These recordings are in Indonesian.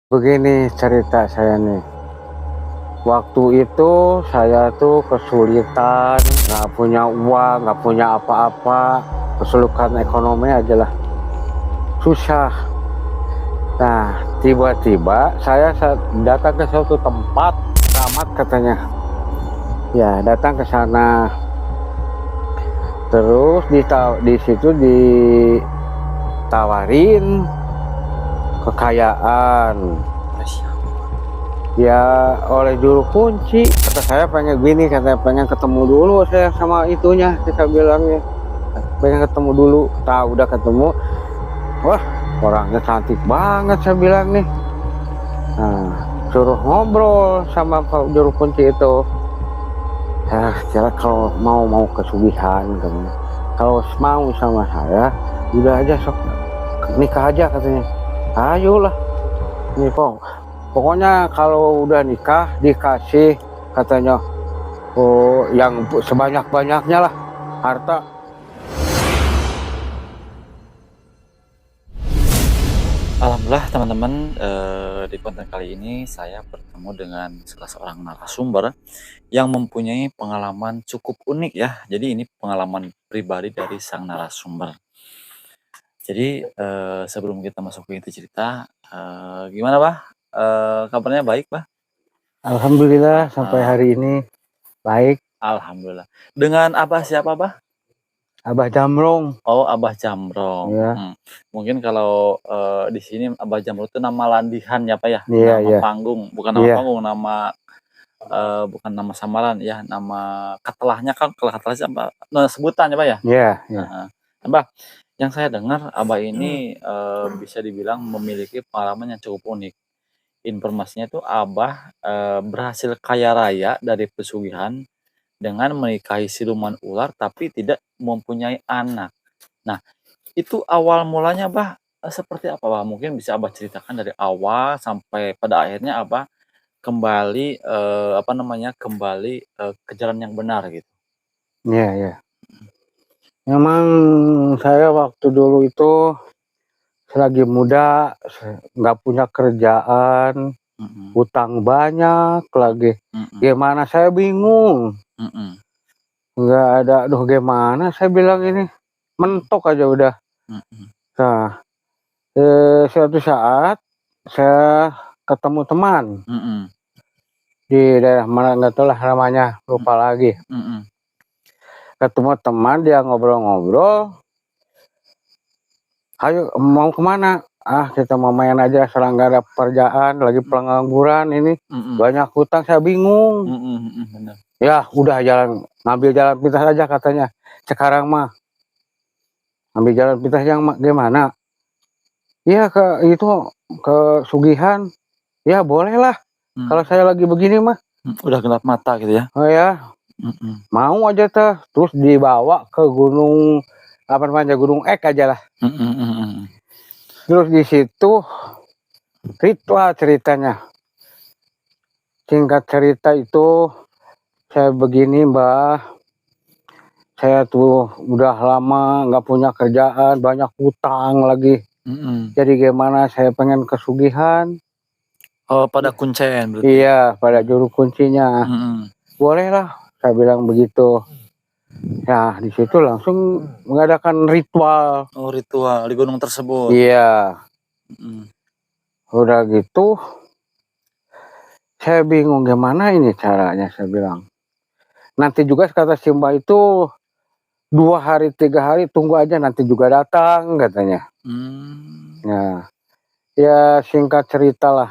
Begini cerita saya nih, waktu itu saya tuh kesulitan, nggak punya uang, nggak punya apa-apa, kesulitan ekonomi aja lah, susah. Nah, tiba-tiba saya datang ke suatu tempat, keramat katanya. Ya, datang ke sana, terus di situ ditawarin kekayaan. Ya oleh juru kunci, kata saya pengen gini, katanya pengen ketemu dulu saya sama itunya, kita bilangnya pengen ketemu dulu. Tahu udah ketemu, wah orangnya cantik banget saya bilang nih. Nah, suruh ngobrol sama pak juru kunci itu. Saya kira kalau mau kesugihan katanya, kalau mau sama saya udah aja sok nikah aja katanya. Ayolah nih kok, pokoknya kalau udah nikah dikasih katanya, oh yang sebanyak-banyaknya lah harta. Alhamdulillah teman-teman, di konten kali ini saya bertemu dengan salah seorang narasumber yang mempunyai pengalaman cukup unik ya. Jadi ini pengalaman pribadi dari sang narasumber. Jadi, sebelum kita masuk ke inti cerita, gimana Bah? Kabarnya baik Bah? Alhamdulillah sampai Heeh, hari ini baik. alhamdulillah. Dengan Abah siapa Bah? Abah Jamrong. Oh, Abah Jamrong, Ya, mhm. Mungkin kalau, di sini Abah Jamrong itu nama landihan ya Pak ya? iya, Nama iya, panggung, bukan nama iya, panggung, bukan nama samaran ya, nama katelahnya kan, kalau katelah apa, sebutan ya, Pak, ya? iya, iya, Heeh. Nah, Mbah, yang saya dengar Abah ini, bisa dibilang memiliki pengalaman yang cukup unik. Informasinya itu Abah, berhasil kaya raya dari pesugihan dengan menikahi siluman ular tapi tidak mempunyai anak. Nah, itu awal mulanya, Bah, seperti apa, Bah? Mungkin bisa Abah ceritakan dari awal sampai pada akhirnya Abah kembali, apa namanya, kembali, ke jalan yang benar gitu. iya, iya. Memang saya waktu dulu itu selagi muda, nggak punya kerjaan, Mhm, hutang banyak lagi. mhm, Gimana saya bingung, mhm, nggak ada, aduh gimana saya bilang ini, mhm, mentok aja udah. mhm, Nah, suatu saat saya ketemu teman mhm, di daerah mana nggak tahu lah namanya, lupa lagi. mhm, Ketemu teman, dia ngobrol-ngobrol, "Ayo mau kemana?" "Ah kita mau main aja, sekarang nggak ada pekerjaan, lagi pengangguran ini, mhm, banyak hutang." Saya bingung. mhm, mhm, bener. "Ya udah jalan, ngambil jalan pintas aja," katanya. "Sekarang mah ambil jalan pintas yang gimana?" "Iya ke itu, ke Sugihan." "Ya bolehlah, kalau Mmm, saya lagi begini mah." udah gelap mata gitu ya? "Oh ya, Mhm, mau aja teh." Terus dibawa ke gunung, apa namanya, Gunung Ek aja lah. mhm, mhm, mhm. Terus di situ ritual ceritanya. Singkat cerita itu, saya begini Mbah, saya tuh udah lama nggak punya kerjaan, banyak hutang lagi. Mhm. Jadi gimana saya pengen kesugihan. Oh, pada kuncen berarti? Iya, pada Mhm, juru kuncinya. mhm. Bolehlah, saya bilang begitu. Nah, di situ langsung mengadakan ritual. Oh, ritual di gunung tersebut? Iya, Mhm, udah gitu saya bingung gimana ini caranya, saya bilang. Nanti juga kata si Mbak itu 2 hari 3 hari tunggu aja nanti juga datang katanya. mmm, Nah, ya singkat cerita lah,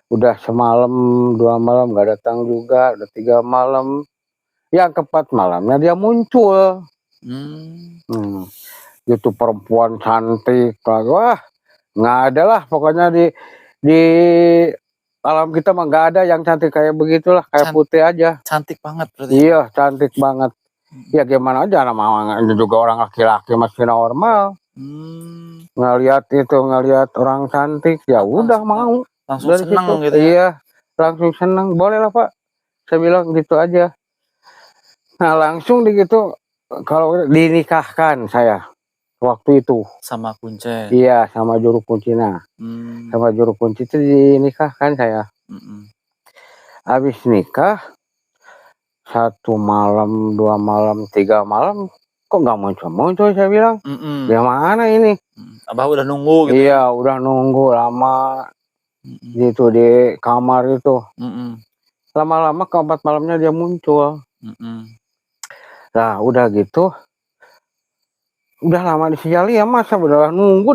udah semalam, 2 malam nggak datang juga, udah 3 malam, yang keempat malamnya dia muncul. mmm, Hmm, itu perempuan cantik, wah nggak ada lah pokoknya di alam kita mah nggak ada yang cantik kayak begitulah, kayak can putih aja. cantik banget berarti ya, Iya, Pak? cantik banget. Mhm, Ya gimana aja namanya juga orang laki-laki masih normal, mmm, ngelihat orang cantik, ya udah langsung mau langsung dari seneng situ. gitu ya? Iya, langsung seneng, "Bolehlah Pak," saya bilang gitu aja. Nah langsung di gitu, kalau dinikahkan saya. waktu itu. Sama Kuncen. Iya, sama juru kuncinya. Sama juru kunci itu dinikahkan saya. Habis nikah 1 malam, 2 malam, 3 malam kok nggak muncul-muncul, saya bilang. Gimana ini? Abah udah nunggu gitu. Iya, udah nunggu lama gitu di kamar itu. Lama-lama keempat malamnya dia muncul. Nah, udah gitu. Udah lama disiali ya, masa udah nunggu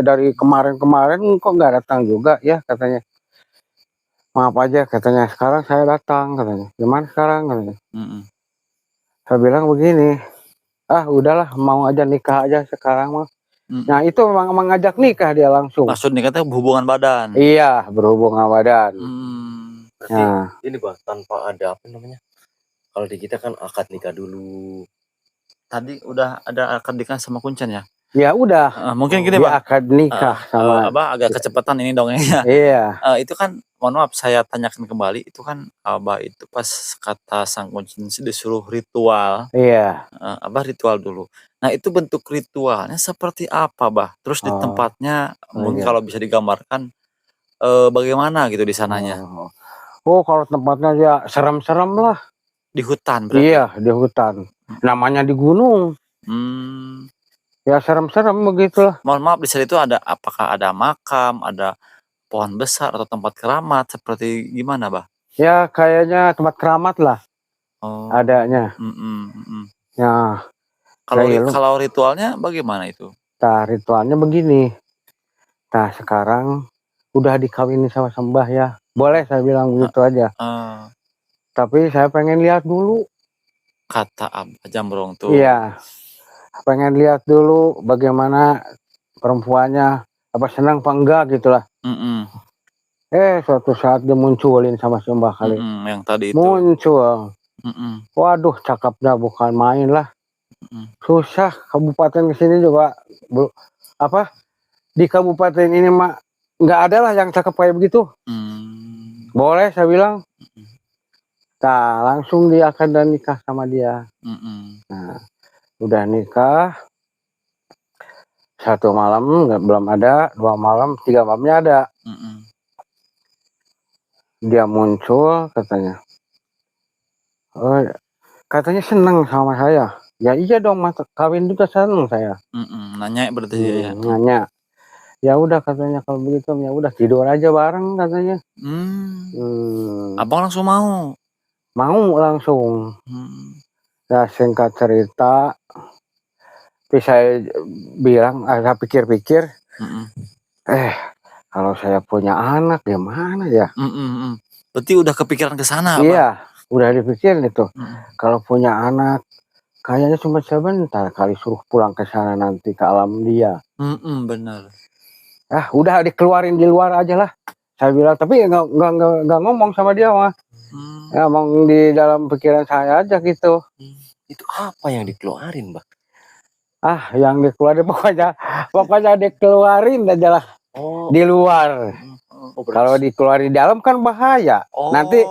dari kemarin-kemarin kok nggak datang juga ya, katanya. Maaf aja, katanya, sekarang saya datang, katanya. Gimana sekarang, katanya. Saya bilang begini, udahlah, mau aja nikah aja sekarang mah. Nah, itu memang mengajak nikah dia langsung. Maksud nikahnya hubungan badan. Iya, berhubungan badan. Berarti ini Bah, tanpa ada apa namanya? Kalau di kita kan akad nikah dulu. Tadi udah ada akad nikah sama Kuncen ya? Ya udah. Mungkin gini, dia Bang. akad nikah sama Abah agak kecepatan ini dongengnya. Iya. Itu kan, mohon maaf saya tanyakan kembali, itu kan Abah itu pas kata sang Kuncen disuruh ritual. Iya. Abah ritual dulu. Nah, itu bentuk ritualnya seperti apa, Bah? Terus di tempatnya mungkin kalau bisa digambarkan bagaimana gitu di sananya? Kalau tempatnya ya serem-serem lah. Di hutan berarti? Iya, di hutan. Namanya di gunung. Ya serem-serem begitulah. Mohon maaf, di sana itu apakah ada makam, ada pohon besar atau tempat keramat seperti gimana, Bah? Ya kayaknya tempat keramat lah. Adanya. Ya. Kalau ritualnya bagaimana itu? Nah, ritualnya begini. Nah, sekarang udah dikawinin sama Sembah ya. Boleh saya bilang begitu aja. Tapi saya pengen lihat dulu. Kata Abah Jambrong tuh. Iya. Pengen lihat dulu bagaimana perempuannya, apa senang apa enggak gitulah. Suatu saat dia munculin sama Sembah kali. Yang tadi itu. Muncul. Waduh, cakepnya bukan main lah. Susah kabupaten kesini juga di kabupaten ini mah nggak ada lah yang cakep kayak begitu. Boleh saya bilang. Nah, langsung dia akan nikah sama dia. Nah, udah nikah 1 malam belum ada, 2 malam, 3 malamnya ada. Dia muncul katanya. Katanya seneng sama saya. Ya iya dong, mas kawin juga seneng saya. Nanya berarti dia ya. Nanya. Ya udah katanya, kalau begitu ya udah tidur aja bareng katanya. Abang langsung mau? Mau langsung. Ya singkat cerita, tapi saya bilang, agak pikir-pikir, kalau saya punya anak gimana ya? Berarti udah kepikiran ke sana, Iya, udah dipikirin itu. Kalau punya anak, kayaknya cuma sebentar kali, suruh pulang ke sana nanti ke alam dia. Benar. Udah dikeluarin di luar aja lah. Saya bilang, tapi nggak ngomong sama dia mah. Ya emang di dalam pikiran saya aja gitu. Itu apa yang dikeluarin, Bang? Yang dikeluarin pokoknya dikeluarin aja lah. Di luar. Kalau dikeluarin di dalam kan bahaya. Nanti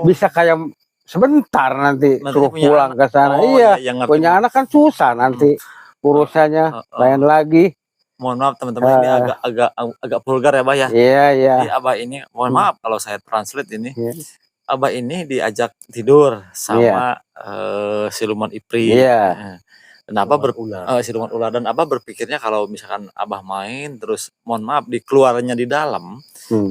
bisa kayak sebentar nanti suruh pulang ke sana. Iya, punya anak kan susah nanti urusannya lain lagi. Mohon maaf teman-teman, ini agak vulgar ya, Bah ya. Iya. Jadi Abah ini, mohon maaf kalau saya translate ini. Abah ini diajak tidur sama siluman iprit. Dan Abah siluman ular, dan Abah berpikirnya kalau misalkan Abah main terus, mohon maaf, dikeluarnya di dalam,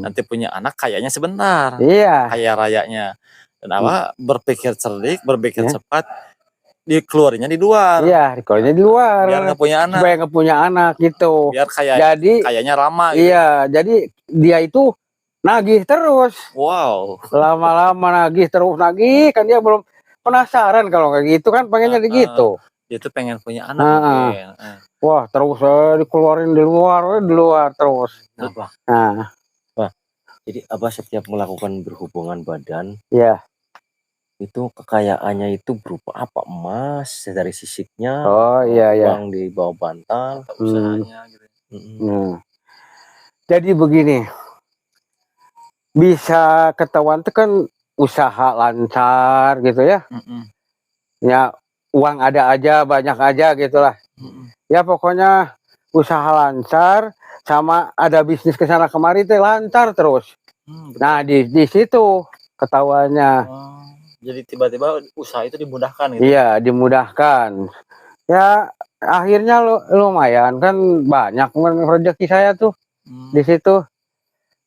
nanti punya anak kayaknya sebentar. Kaya rayanya. Dan Abah berpikir cerdik, berpikir cepat, dikeluarinya di luar. Iya, dikeluarinya di luar. Biar nggak punya anak. Supaya nggak punya anak gitu. Biar kayaknya lama gitu. Iya, jadi dia itu nagih terus. Wow. Lama-lama nagih terus, kan dia belum penasaran kalau kayak gitu kan, pengennya gitu. Dia tuh pengen punya anak mungkin. Wah, terus dikeluarin di luar terus. Jadi Abah setiap melakukan berhubungan badan, itu kekayaannya itu berupa apa? Emas dari sisiknya, uang di bawah bantal, usahanya gitu. Jadi begini, bisa ketahuan itu kan usaha lancar gitu ya. Ya uang ada aja, banyak aja gitulah. Ya pokoknya usaha lancar sama ada bisnis ke sana kemari teh lancar terus. Nah di situ ketahuannya. Oh, jadi tiba-tiba usaha itu dimudahkan gitu. Iya dimudahkan. Ya akhirnya lumayan kan banyak rezeki saya tuh di situ.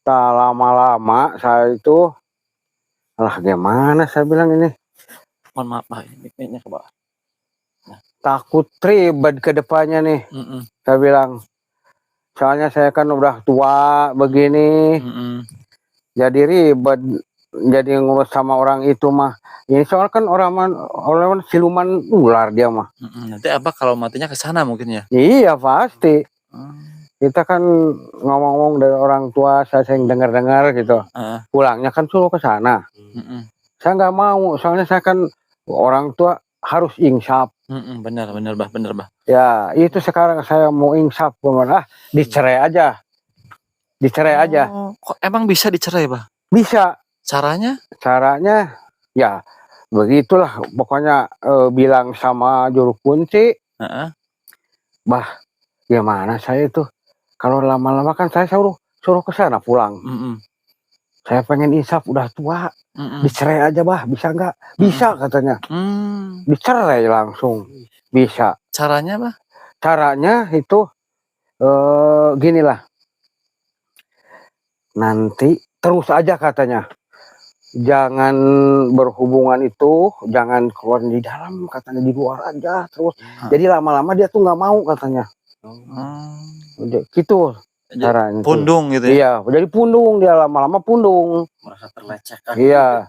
Tak lama-lama saya itu lah gimana saya bilang ini Mohon maaf Pak, ini mic-nya ke bawah. takut ribet ke depannya nih. Saya bilang soalnya saya kan udah tua begini. Jadi ribet jadi ngurus sama orang itu mah. Ini soal kan orang siluman ular dia mah. Nanti Abah kalau matinya ke sana mungkin ya. Iya pasti. Kita kan ngomong-ngomong dari orang tua saya sering dengar-dengar gitu. Pulangnya kan suruh ke sana. Saya nggak mau soalnya saya kan orang tua harus insaf. Benar bah. Ya itu sekarang saya mau insaf dicerai aja. Kok emang bisa dicerai bah? Bisa. Caranya ya begitulah pokoknya bilang sama juru kunci. Bah gimana saya itu kalau lama-lama kan saya suruh ke sana pulang. Saya pengen insaf udah tua. Dicerai aja bah bisa nggak? Bisa katanya. Dicerai langsung bisa. Caranya bah? Caranya itu ginilah. Nanti terus aja katanya. Jangan berhubungan itu, jangan keluar di dalam katanya, di luar aja terus. Jadi lama-lama dia tuh nggak mau katanya. Gitu caranya. Pundung gitu ya? Iya, jadi pundung dia lama-lama pundung. Merasa terlecehkan. Iya.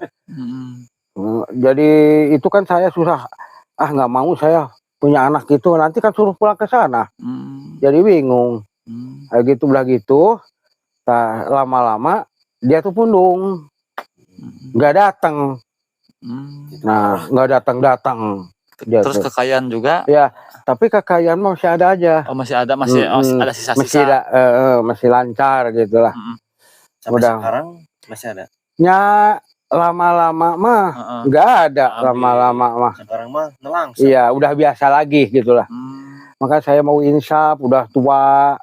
Jadi itu kan saya susah. Nggak mau saya punya anak gitu, nanti kan suruh pulang ke sana. Jadi bingung. Gitu belah gitu. Nah, lama-lama dia tuh pundung. Nggak datang. Nah, nggak datang. Terus kekayaan juga? Ya, tapi kekayaan masih ada aja. Oh masih ada, masih ada sisa-sisa. Masih lancar gitulah. Sampai sekarang masih ada. Ya lama-lama mah nggak ada. Lama-lama mah. Sekarang mah nelang. Iya, udah biasa lagi gitulah. Maka saya mau insaf, udah tua.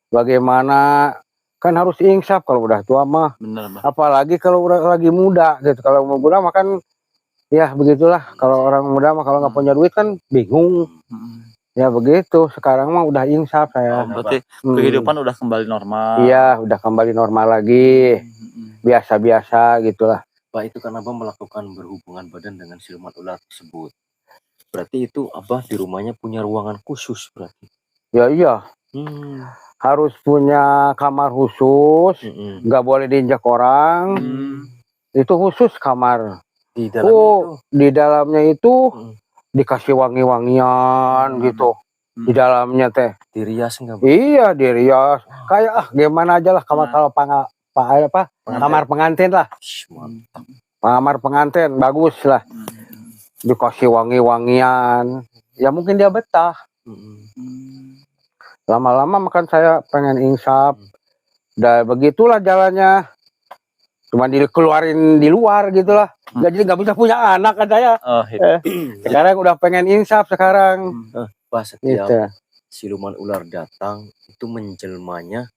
Bagaimana? Kan harus insaf kalau udah tua mah. Bener, bah. Apalagi kalau udah lagi muda gitu. Kalau mau muda makan ya begitulah. Kalau orang muda mah kalau nggak punya duit kan bingung. Ya begitu. Sekarang mah udah insaf saya. Berarti kehidupan udah kembali normal. Iya, udah kembali normal lagi. Biasa-biasa gitulah. Pak itu kan Abah melakukan berhubungan badan dengan siluman ular tersebut. Berarti itu Abah di rumahnya punya ruangan khusus berarti. Ya iya. Harus punya kamar khusus, nggak boleh diinjak orang. Itu khusus kamar. Di dalamnya di dalamnya itu dikasih wangi-wangian gitu. Di dalamnya teh. Dirias enggak? Iya dirias. Kayak gimana aja lah kamar kalau kamar pengantin lah. Mantap. Kamar pengantin bagus lah. Dikasih wangi-wangian. Ya mungkin dia betah. Lama-lama makan saya pengen insaf. Dan begitulah jalannya. Cuma dikeluarin di luar gitulah. Jadi nggak bisa punya anak kan saya. Sekarang udah pengen insaf sekarang. Pas setiap siluman ular datang itu menjelmanya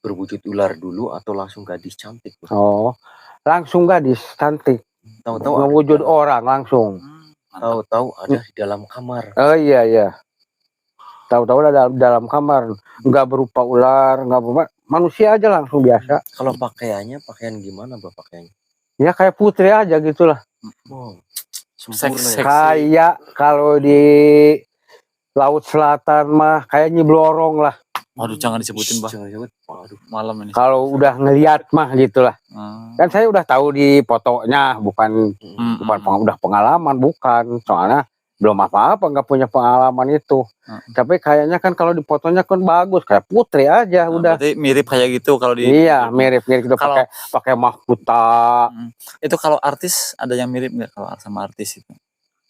berwujud ular dulu atau langsung gadis cantik? Oh, langsung gadis cantik. Tahu-tahu wujud orang langsung. Tahu-tahu ada di dalam kamar. Oh iya. Tahu-tahu ada dalam kamar, nggak berupa ular, nggak berupa manusia aja langsung biasa. Kalau pakaiannya, pakaian gimana Bapak pakaiannya? Ya kayak putri aja gitulah. Sempurna. Kayak kalau di Laut Selatan mah kayak Nyi Blorong lah. Waduh jangan disebutin bah. Waduh malam ini. Kalau udah ngeliat mah gitulah. Kan saya udah tahu di fotonya, bukan udah pengalaman, bukan. Soalnya belum apa-apa, nggak punya pengalaman itu. Tapi kayaknya kan kalau di fotonya kan bagus, kayak putri aja udah. Berarti mirip kayak gitu kalau di. Iya, mirip-mirip gitu pakai mahkota. Itu kalau artis ada yang mirip nggak kalau sama artis itu?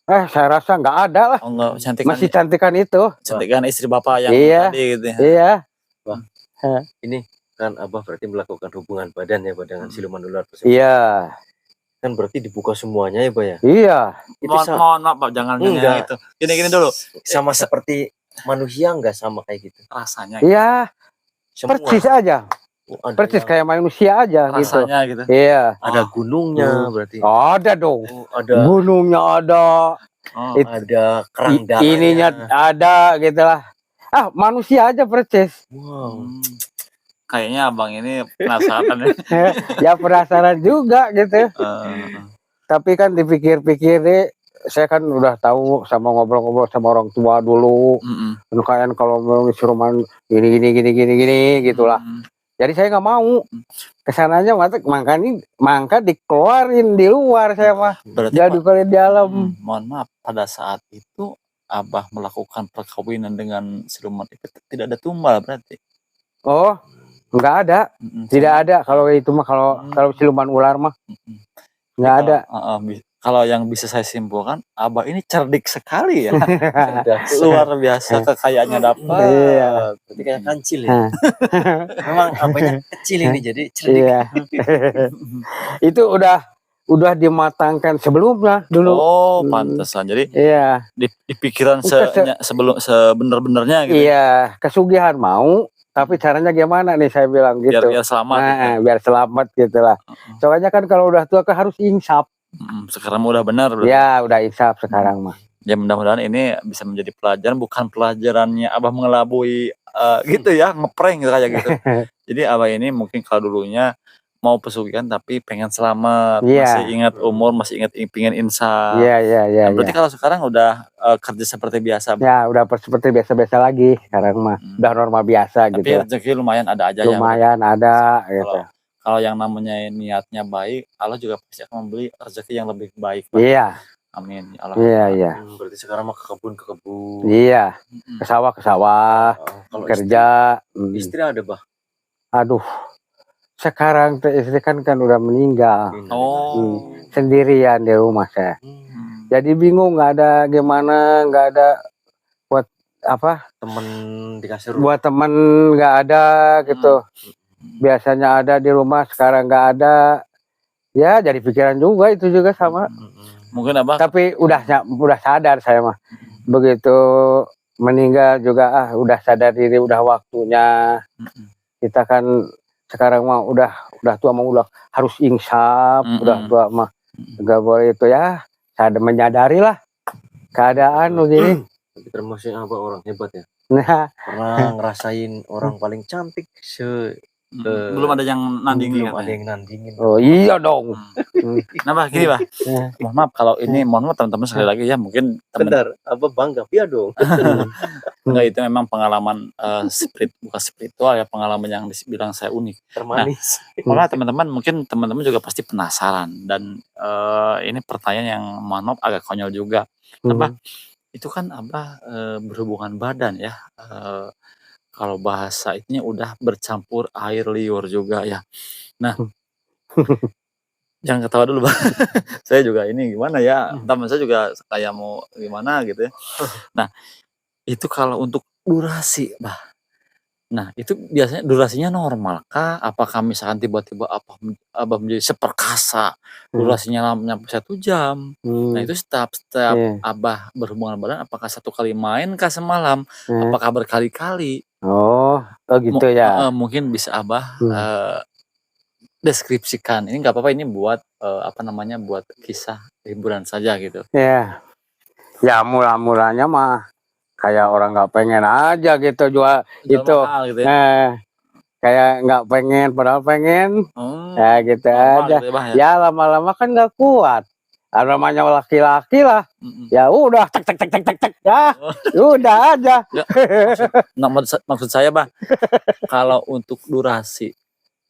Saya rasa nggak ada lah. Oh, enggak, cantikan. Masih cantikan itu. Cantikan istri bapak yang tadi gitu ya. Iya. Wah, ini kan Abah berarti melakukan hubungan badan ya dengan siluman ular tersebut. Iya. Kan berarti dibuka semuanya ya Pak ya? Iya. Mohon maaf Pak, jangan itu. Gini dulu. Sama seperti manusia nggak sama kayak gitu? rasanya Iya, Semua. persis aja. Ada Persis yang- kayak manusia aja gitu. rasanya gitu. Iya. ada gunungnya Hmm. berarti. Ada dong. Ada Gunungnya ada, Oh, ada kerang ininya darahnya. ada gitu lah. Ah, manusia aja persis. Wow. kayaknya abang ini penasaran ya. Ya penasaran juga gitu. Eh, Tapi kan dipikir-pikir nih, saya kan udah tahu sama ngobrol-ngobrol sama orang tua dulu. mm-mm. Kan kalau mau disuruh gini gitulah. Mm. Jadi saya nggak mau. Kesananya mangka dikeluarin di luar saya mah. Berarti Jadi kalau di dalam. mohon maaf, pada saat itu abah melakukan perkawinan dengan siluman itu tidak ada tumbal berarti. Oh, nggak ada. Mm-mm. Tidak ada kalau itu mah kalau siluman ular mah Mm-mm. nggak ada. Kalau yang bisa saya simpulkan, abah ini cerdik sekali ya. Cerdas. Luar biasa kekayaannya dapat. Iya. Berarti kayak kancil ya. Memang apanya kecil ini jadi cerdik. Iya. Itu udah dimatangkan sebelumnya dulu. Oh, pantesan. Jadi Iya. di pikiran Bukan sebelum sebenar-benarnya gitu. Iya, kesugihan mau, tapi caranya gimana nih saya bilang gitu. Biar selamat. Nah, gitu. biar selamat gitu lah. Soalnya kan kalau udah tua kan harus insaf. Sekarang udah benar. Berarti. Ya, udah insaf sekarang mah. Ya mudah-mudahan ini bisa menjadi pelajaran, bukan pelajarannya abah mengelabui gitu ya, ngeprank gitu, kayak gitu. Jadi abah ini mungkin kalau dulunya mau pesugihan tapi pengen selamat, Iya. masih ingat umur, masih ingat pengen insaf. Iya. Berarti kalau sekarang udah kerja seperti biasa. Ya, udah seperti biasa-biasa lagi sekarang mah. Udah normal biasa Tapi gitu. rezeki lumayan ada aja Lumayan ya. ada gitu. Kalau yang namanya niatnya baik, Allah juga pasti akan memberi rezeki yang lebih baik. Iya. Amin. Ya Allah. Iya. Berarti sekarang mah ke kebun. Iya. Ke sawah Kalau kerja. istri ada bah. Aduh. Sekarang istri kan udah meninggal. Oh. Sendirian di rumah saya. Jadi bingung, nggak ada gimana, nggak ada buat apa? Temen dikasih rumah. Buat temen nggak ada gitu. Biasanya ada di rumah, sekarang nggak ada. Ya jadi pikiran juga itu juga sama. Mungkin abah. Tapi udah sadar saya mah. Begitu meninggal juga udah sadar diri, udah waktunya. Kita kan sekarang mah udah tua mah udah harus insaf, udah tua mah nggak boleh itu ya. Saya menyadari lah keadaan begini. Termasuk abah orang hebat ya. Nah, Pernah ngerasain orang paling cantik belum ada yang nandingin. belum ada yang nandingin. oh iya dong. Nah, bah, gini, bah. Mohon maaf kalau ini, mohon maaf teman-teman sekali lagi ya, mungkin Benar, abah bangga ya dong. enggak, itu memang pengalaman bukan spiritual ya, pengalaman yang dibilang saya unik. Termanis. Malah teman-teman mungkin teman-teman juga pasti penasaran dan ini pertanyaan yang mohon maaf agak konyol juga. Apa? Itu kan abah berhubungan badan ya. Kalau bahasa itunya udah bercampur air liur juga ya. Nah, jangan ketawa dulu, Bang. Saya juga ini gimana ya, teman saya juga kayak mau gimana gitu ya. Nah, itu kalau untuk durasi, Bah. Nah, itu biasanya durasinya normal kah? Apakah misalkan tiba-tiba abah menjadi seperkasa, durasinya nyampe 1 jam. Nah, itu setiap abah berhubungan badan, apakah 1 kali main kah semalam? Apakah berkali-kali? Oh gitu ya. Mungkin bisa abah deskripsikan. Ini nggak apa-apa, ini buat buat kisah hiburan saja gitu. Ya, ya mula-mulanya mah kayak orang nggak pengen aja gitu jual itu. Mahal gitu ya. Kayak nggak pengen, padahal pengen. Ya gitu aja. Gitu ya, ya lama-lama kan nggak kuat. Namanya laki-laki lah. Ya udah tek ya. Udah aja. Maksud saya, Bah, kalau untuk durasi.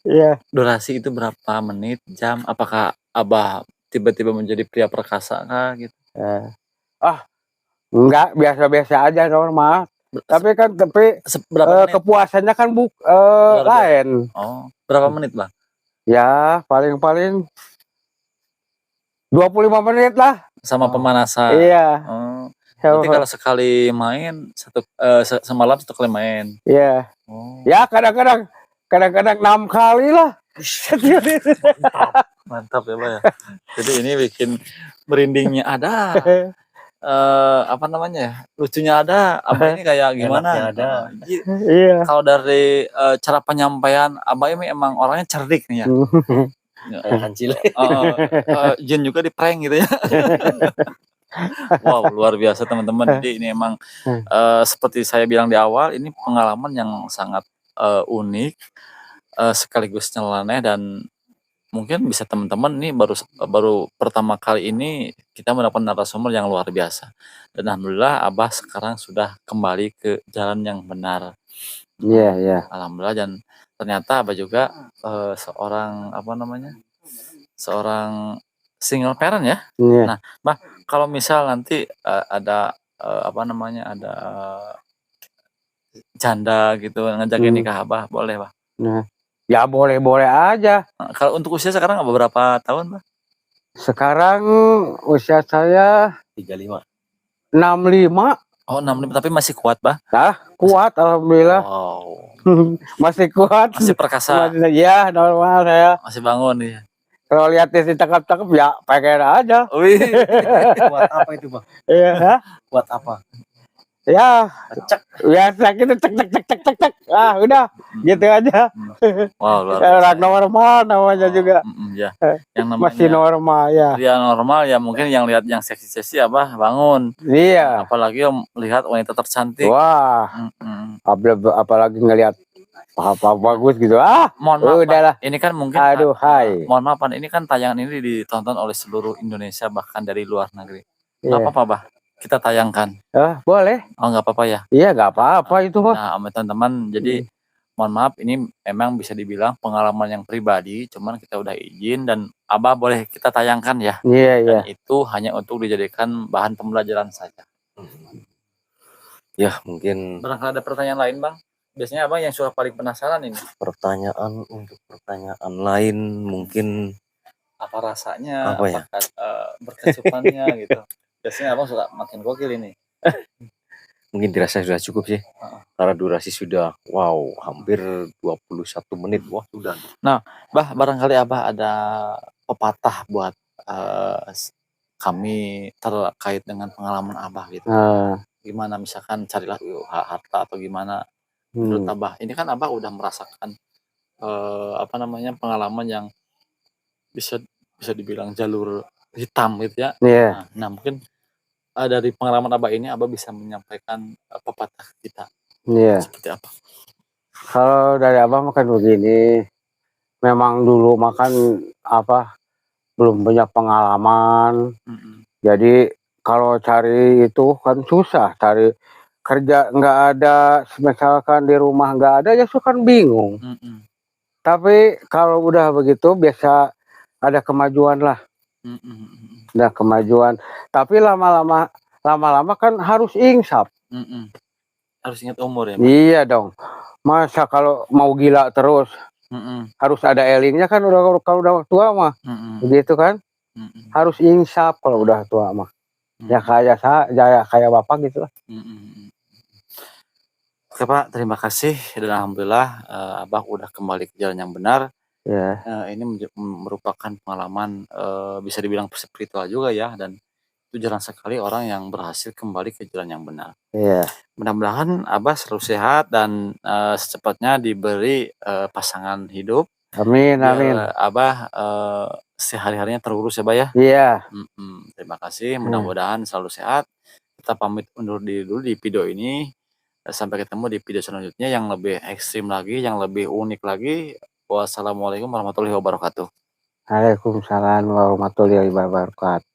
Iya. Durasi itu berapa menit, jam? Apakah abah tiba-tiba menjadi pria perkasa kah gitu? Enggak, biasa-biasa aja normal. Tapi kepuasannya kan lain. Oh, berapa menit, Bang? Ya, paling 25 menit lah. Sama pemanasan. Iya. Berarti kalau sekali main semalam 1 kali main. Iya. Ya, kadang-kadang 6 kali lah. Mantap ya, Bang ya. Jadi ini bikin merindingnya ada. apa namanya ya, lucunya ada, Abah ini kayak gimana Enaknya gitu. ada. Jadi Iya. kalau dari cara penyampaian Abah ini emang orangnya cerdik nih ya. Kayak kancil. Jin juga di prank gitu ya. Wow, luar biasa teman-teman. Jadi ini emang seperti saya bilang di awal, ini pengalaman yang sangat unik, sekaligus nyeleneh, dan mungkin bisa teman-teman ini baru pertama kali ini kita mendapat narasumber yang luar biasa. Dan alhamdulillah Abah sekarang sudah kembali ke jalan yang benar. Iya, iya. Alhamdulillah, dan ternyata Abah juga seorang apa namanya? Seorang single parent ya. Iya. Nah, Bah, kalau misal nanti ada apa namanya? Ada janda gitu ngajakin nikah Abah, boleh, Bah? Nah, ya boleh-boleh aja. Kalau untuk usia sekarang berapa tahun, Bah? Sekarang usia saya 35. 65. Oh, 65, tapi masih kuat, Bah? Kuat alhamdulillah. Wow. Masih kuat. Masih perkasa. Ya normal saya. Masih bangun ya. Kalau lihat si cakep-cakep ya pengen aja. Wih. Kuat apa itu, Bang? Iya. Kuat apa? Ya, Cek. biasa gitu cek cek cek cek cek cek. Udah, gitu aja. Wow, luar Orang biasa. normal namanya juga. Ya. Yang namanya Masih normal ya. pria normal ya, mungkin yang lihat yang seksi-seksi Abah bangun. Iya. Apalagi melihat wanita tercantik. Wah, apalagi ngelihat apa bagus gitu. Mohon maaf, Pak. udahlah. Ini kan mungkin Aduh, hai. mohon maaf, Pak. Ini kan tayangan ini ditonton oleh seluruh Indonesia, bahkan dari luar negeri. Nggak Iya. apa-apa, Bah. Kita tayangkan. Boleh. Oh, nggak apa-apa ya. Iya, nggak apa-apa itu mah. Nah, teman-teman, jadi mohon maaf, ini emang bisa dibilang pengalaman yang pribadi, cuman kita udah izin dan Abah boleh kita tayangkan ya. Iya, iya. Dan itu hanya untuk dijadikan bahan pembelajaran saja. Ya, mungkin Barangkali ada pertanyaan lain, Bang? Biasanya Abang yang suka paling penasaran ini. pertanyaan lain mungkin Apa rasanya? Apa ya? Apakah berkecupannya gitu. Biasanya Abang suka makin gokil ini. mungkin dirasa sudah cukup sih. Karena durasi sudah hampir 21 menit. Wah, sudah. Bah, barangkali Abah ada pepatah buat kami terkait dengan pengalaman Abah gitu. Gimana misalkan carilah harta atau gimana menurut Abah. Ini kan Abah udah merasakan apa namanya pengalaman yang bisa dibilang jalur hitam gitu ya. Iya. Nah, mungkin dari pengalaman Abah ini Abah bisa menyampaikan pepatah kita. Iya. Seperti apa? Kalau dari Abah makan begini, memang dulu makan belum punya pengalaman. Jadi kalau cari itu kan susah, cari kerja nggak ada, misalkan di rumah nggak ada ya suka bingung. Tapi kalau udah begitu biasa ada kemajuan lah, ada kemajuan. Tapi lama-lama kan harus insaf. Harus ingat umur ya, Bang? Iya dong. Masa kalau mau gila terus harus ada elingnya kan kalau udah tua mah. Begitu kan? Harus insaf kalau udah tua mah. Ya kayak bapak gitu lah. Oke, Pak, terima kasih dan alhamdulillah Abah udah kembali ke jalan yang benar. Ya. Ini merupakan pengalaman bisa dibilang spiritual juga ya, dan itu jarang sekali orang yang berhasil kembali ke jalan yang benar. Iya. Mudah-mudahan Abah selalu sehat dan secepatnya diberi pasangan hidup. Amin, amin. Abah sehari-harinya terurus ya, Bah ya. Iya. Terima kasih, mudah-mudahan selalu sehat. Kita pamit undur diri dulu di video ini. Sampai ketemu di video selanjutnya yang lebih ekstrim lagi, yang lebih unik lagi. Wassalamualaikum warahmatullahi wabarakatuh. Waalaikumsalam warahmatullahi wabarakatuh.